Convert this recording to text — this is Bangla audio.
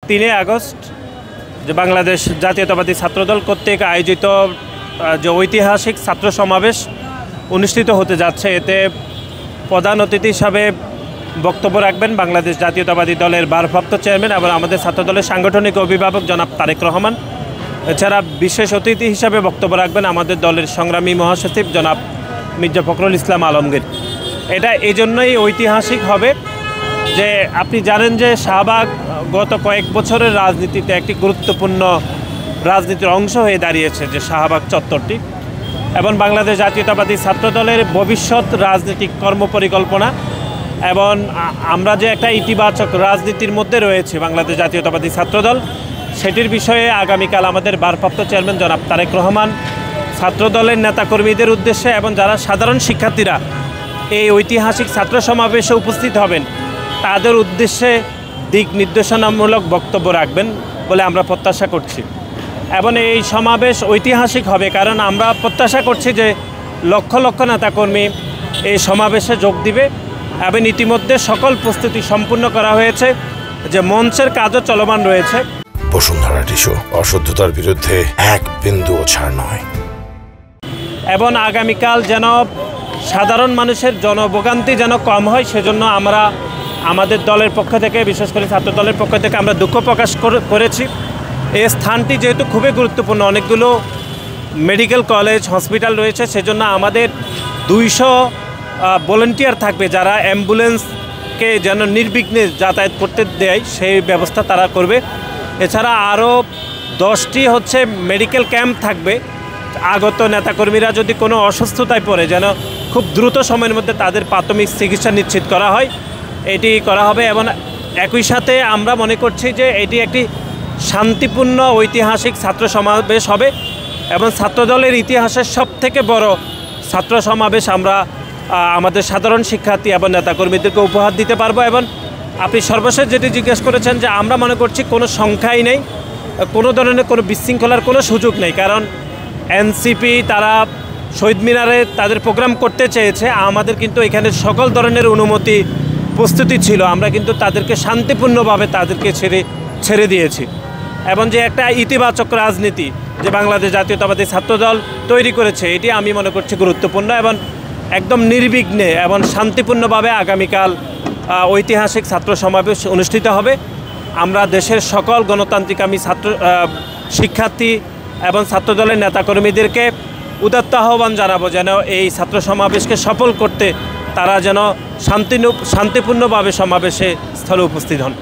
3 আগস্ট যে বাংলাদেশ জাতীয়তাবাদী ছাত্রদল কর্তৃক আয়োজিত যে ঐতিহাসিক ছাত্র সমাবেশ অনুষ্ঠিত হতে যাচ্ছে, এতে প্রধান অতিথি হিসাবে বক্তব্য রাখবেন বাংলাদেশ জাতীয়তাবাদী দলের ভারপ্রাপ্ত চেয়ারম্যান এবং আমাদের ছাত্রদলের সাংগঠনিক অভিভাবক জনাব তারেক রহমান। এছাড়া বিশেষ অতিথি হিসাবে বক্তব্য রাখবেন আমাদের দলের সংগ্রামী মহাসচিব জনাব মির্জা ফখরুল ইসলাম আলমগীর। এটা এই জন্যই ঐতিহাসিক হবে যে আপনি জানেন যে শাহবাগ গত কয়েক বছরের রাজনীতিতে একটি গুরুত্বপূর্ণ রাজনীতির অংশ হয়ে দাঁড়িয়েছে, যে শাহবাগ চত্বরটি, এবং বাংলাদেশ জাতীয়তাবাদী ছাত্রদলের ভবিষ্যৎ রাজনৈতিক কর্মপরিকল্পনা এবং আমরা যে একটা ইতিবাচক রাজনীতির মধ্যে রয়েছে বাংলাদেশ জাতীয়তাবাদী ছাত্রদল, সেটির বিষয়ে আগামীকাল আমাদের ভারপ্রাপ্ত চেয়ারম্যান জনাব তারেক রহমান ছাত্রদলের নেতাকর্মীদের উদ্দেশ্যে এবং যারা সাধারণ শিক্ষার্থীরা এই ঐতিহাসিক ছাত্র সমাবেশে উপস্থিত হবেন তাদের উদ্দেশ্যে দিক নির্দেশনামূলক বক্তব্য রাখবেন বলে আমরা প্রত্যাশা করছি। এবং এই সমাবেশ ঐতিহাসিক হবে কারণ আমরা প্রত্যাশা করছি যে লক্ষ লক্ষ নেতাকর্মী এই সমাবেশে যোগ দিবে এবং ইতিমধ্যে সকল প্রস্তুতি সম্পূর্ণ করা হয়েছে, যে মঞ্চের কাজও চলমান রয়েছে। বসুন্ধরা টিস্যু, অশুদ্ধতার বিরুদ্ধে এক বিন্দুও ছাড় নয়। এবং আগামীকাল যেন সাধারণ মানুষের জনভোগান্তি যেন কম হয়, সেজন্য আমরা আমাদের দলের পক্ষ থেকে, বিশেষ করে ছাত্র দলের পক্ষ থেকে আমরা দুঃখ প্রকাশ করেছি। এই স্থানটি যেহেতু খুবই গুরুত্বপূর্ণ, অনেকগুলো মেডিকেল কলেজ হসপিটাল রয়েছে, সেজন্য আমাদের 200 ভলেন্টিয়ার থাকবে যারা অ্যাম্বুলেন্সকে যেন নির্বিঘ্নে যাতায়াত করতে দেয় সেই ব্যবস্থা তারা করবে। এছাড়া আরও 10টি মেডিকেল ক্যাম্প থাকবে। আগত নেতাকর্মীরা যদি কোনো অসুস্থতায় পড়ে যেন খুব দ্রুত সময়ের মধ্যে তাদের প্রাথমিক চিকিৎসা নিশ্চিত করা হয়, এটি করা হবে। এবং একই সাথে আমরা মনে করছি যে এটি একটি শান্তিপূর্ণ ঐতিহাসিক ছাত্র সমাবেশ হবে এবং ছাত্রদলের ইতিহাসের সবথেকে বড় ছাত্র সমাবেশ আমরা আমাদের সাধারণ শিক্ষার্থী এবং নেতাকর্মীদেরকে উপহার দিতে পারবো। এবং আপনি সর্বশেষ যেটি জিজ্ঞেস করেছেন, যে আমরা মনে করছি কোনো সংখ্যাই নেই, কোনো ধরনের কোনো বিশৃঙ্খলার কোনো সুযোগ নেই, কারণ এনসিপি তারা শহীদ মিনারে তাদের প্রোগ্রাম করতে চেয়েছে, আমাদের কিন্তু এখানে সকল ধরনের অনুমতি প্রস্তুতি ছিল, আমরা কিন্তু তাদেরকে শান্তিপূর্ণভাবে তাদেরকে ছেড়ে দিয়েছি। এবং যে একটা ইতিবাচক রাজনীতি যে বাংলাদেশ জাতীয়তাবাদী ছাত্রদল তৈরি করেছে, এটি আমি মনে করছি গুরুত্বপূর্ণ এবং একদম নির্বিঘ্নে এবং শান্তিপূর্ণভাবে আগামীকাল ঐতিহাসিক ছাত্র সমাবেশ অনুষ্ঠিত হবে। আমরা দেশের সকল গণতান্ত্রিকামী শিক্ষার্থী এবং ছাত্রদলের নেতাকর্মীদেরকে উদাত্ত আহ্বান জানাবো যেন এই ছাত্র সমাবেশকে সফল করতে তারা যেন শান্তিপূর্ণভাবে সমাবেশে স্থলে উপস্থিত হন।